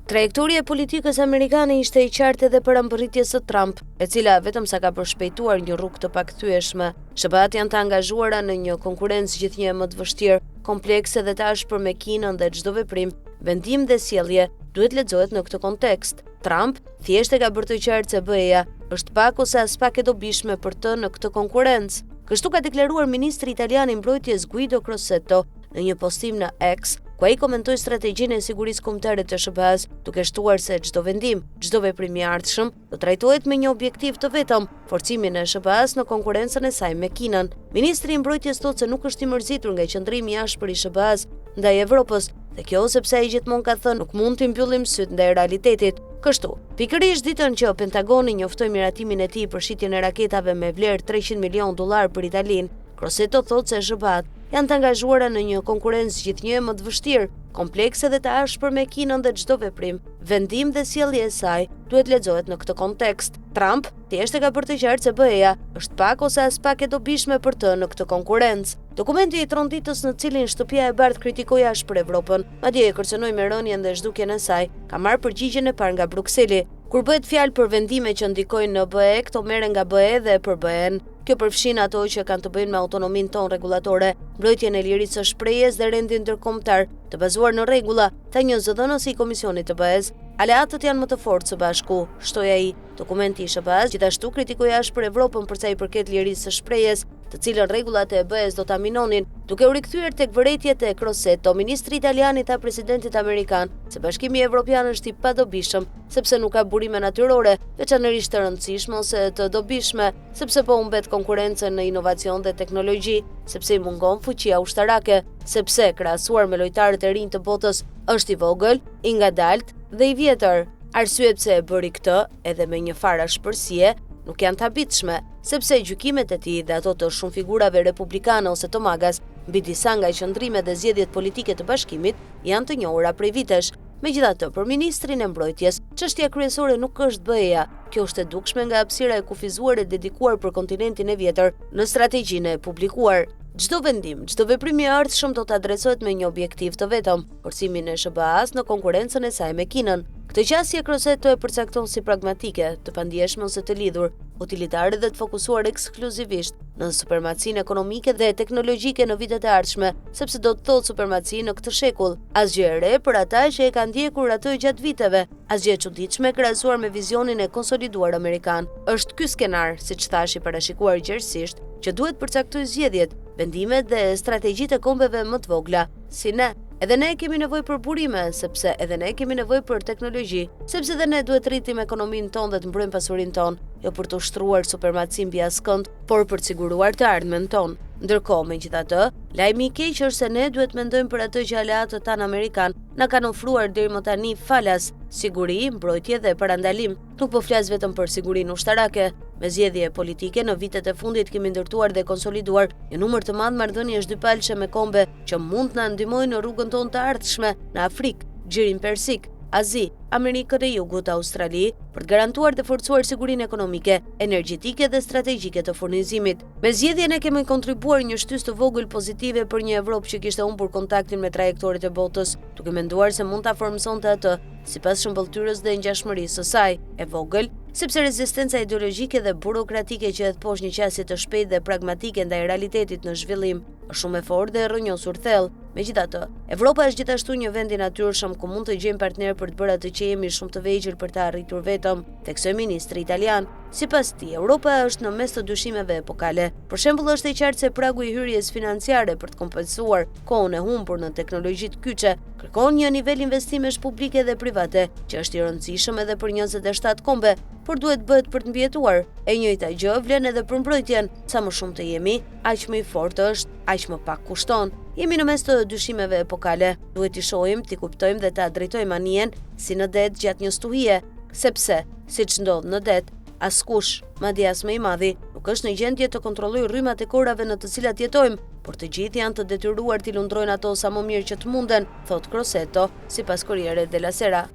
Trajektoria e politikës amerikane ishte e qartë edhe për ambërritjes së Trump, e cila vetëm sa ka përshpejtuar një rrugë të pakthyeshme. SBA-t janë të angazhuara në një konkurrencë gjithnjë më të vështirë, komplekse dhe të ashpër me Kinën dhe çdo veprim, vendim dhe sjellje duhet lexohet në këtë kontekst. Trump thjesht e ka bërë të qartë se BE-ja është pak ose as pak e dobishme për të në këtë konkurrencë. Kështu ka deklaruar ministri italian i mbrojtjes Guido Crosetto në një postim në X, ku ai komentoi strategjinë e sigurisë kombëtare të SBA-s, duke shtuar se çdo vendim, çdo veprim i ardhshëm do trajtohet me një objektiv të vetëm, forcimin e SBA-s në konkurrencën e saj me Kinën. Ministri i mbrojtjes thotë se nuk është i mërzitur nga qëndrimi i ashpër i SBA-s ndaj Evropës, dhe kjo sepse ai gjithmonë ka thënë nuk mund të mbyllim syt ndaj realitetit. Kështu, pikërisht ditën që Pentagoni njoftoi miratimin e tij për shitjen e raketave me vlerë $300 milion për Italinë, Crosetto thotë se SBA-t janë të angazhuara në një konkurrencë gjithnjë më të vështirë, komplekse dhe të ashpër me Kinën dhe çdo veprim, vendim dhe sjellje e saj duhet lexohet në këtë kontekst. Trump thjesht e ka bërë të qartë se BE-ja është pak ose as pak e dobishme për të në këtë konkurrencë. Dokumenti i tronditos në cilin Shtëpia e Bardhë kritikoi ashpër Evropën, madje e kërcënoi me rënien dhe zhdukjen e saj, ka marrë përgjigjen e parë nga Brukseli. Kur bëhet fjalë për vendime që ndikojnë në BE, këto merren nga BE dhe për BE-n. Kjo përfshin ato që kanë të bëjnë me autonominë tonë rregullatore, mbrojtjen e lirisë së shprehjes dhe rendin ndërkombëtar, të bazuar në rregulla, tha një zëdhënës i Komisionit të BE-s. Aleatët janë më të fortë së bashku, shtoi ai. Dokumenti i SBA-s gjithashtu kritikoi ashpër Evropën për sa i përket lirisë së shprehjes, të cilën rregullat e BE-s do ta minonin, duke u rikthyer tek vërejtjet e Crosetto. Ministri italian i tha presidentit amerikan se Bashkimi Evropian është i padobishëm, sepse nuk ka burime natyrore, veçanërisht të rëndësishme ose të dobishme, sepse po humbet konkurrencën në inovacion dhe teknologji, sepse i mungon fuqia ushtarake, sepse krahasuar me lojtarët e rinj të botës është i vogël, i ngadalt dhe i vjetër. Arsyet pse e bëri këtë, edhe me një farë shpërsie, nuk janë të habitshme, sepse gjykimet e tij dhe ato të shumë figurave republikane ose të magas mbi disa nga qëndrimet dhe zgjedhjet politike të bashkimit janë të njohura prej vitesh. Megjithatë, për ministrin e mbrojtjes, çështja kryesore nuk është BE-ja. Kjo është e dukshme nga hapësira e kufizuar e dedikuar për kontinentin e vjetër në strategjinë e publikuar. Çdo vendim, çdo veprim i ardhshëm do të adresohet me një objektiv të vetëm, forcimin e SBA-s në konkurrencën e saj me Kinën. Këtë qasje Crosetto e përcakton si pragmatike, të pandijeshme ose të lidhur, utilitare dhe të fokusuar ekskluzivisht në supremacinë ekonomike dhe teknologjike në vitet e ardhshme, sepse do të thotë supremaci në këtë shekull. Asgjë e re për ata që e kanë ndjekur atë gjatë viteve, asgjë e çuditshme krahasuar me vizionin e konsoliduar amerikan. Është ky skenar, siç thash, i parashikuar gjerësisht, që duhet përcaktojë zgjedhjet, vendimet dhe strategjitë e kombeve më të vogla, si ne. Edhe ne kemi nevojë për burime, sepse edhe ne kemi nevojë për teknologji, sepse edhe ne duhet rritim ekonominë tonë dhe të mbrojmë pasurinë tonë, jo për të ushtruar supermacin mbi askënd, por për të siguruar të ardhmen tonë. Ndërkohë, megjithatë, lajmi i keq është se ne duhet mendojmë për atë që aleatët tanë amerikan na kanë ofruar deri më tani falas, siguri, mbrojtje dhe parandalim. Nuk po flas vetëm për sigurinë ushtarake. Me zgjedhje politike në vitet e fundit kemi ndërtuar dhe konsoliduar një numër të madh marrëdhëniesh dypalshe me kombe që mund të na ndihmojnë në rrugën tonë të ardhshme në Afrikë, Xhirin Persik, Azi, Amerikën e Jugut, Australi, për të garantuar dhe forcuar sigurinë ekonomike, energjetike dhe strategjike të furnizimit. Me zgjedhjen e kemi kontribuar një shtysë të vogël pozitive për një Evropë që kishte humbur kontaktin me trajektorit e botës, duke menduar se mund ta formsonte atë sipas shëmbëlltyrës dhe ngjashmërisë së saj, e vogël, sepse rezistenca ideologjike dhe burokratike që hedh poshtë një qasje të shpejtë dhe pragmatike ndaj realitetit në zhvillim është shumë e fortë dhe e rrënjosur thellë. Megjithatë, Evropa është gjithashtu një vend i natyrshëm ku mund të gjejmë partner për të bërë atë që jemi shumë të vegjël për të arritur vetëm, theksoi ministri italian. Sipas tij, Europa është në mes të dyshimeve epokale. Për shembull, është e qartë se pragu i hyrjes financiare për të kompensuar kohën e humbur në teknologji të kyçe kërkon një nivel investimesh publike dhe private që është i rëndësishëm edhe për 27 kombe, por duhet bëhet për të mbijetuar. E njëjta gjë vlen edhe për mbrojtjen. Sa më shumë të jemi, aq më i fortë është, aq më pak kushton. Jemi në mes të dyshimeve epokale. Duhet i shohim, t'i kuptojmë dhe ta drejtojmë anijen si në det gjatë një stuhie, sepse, siç ndodh në det, askush, madje as më i madhi, nuk është në gjendje të kontrollojë rrymat e korave në të cilat jetojmë, por të gjithë janë të detyruar t'i lundrojnë ato sa më mirë që të munden, thot Crosetto, sipas Corriere della Sera.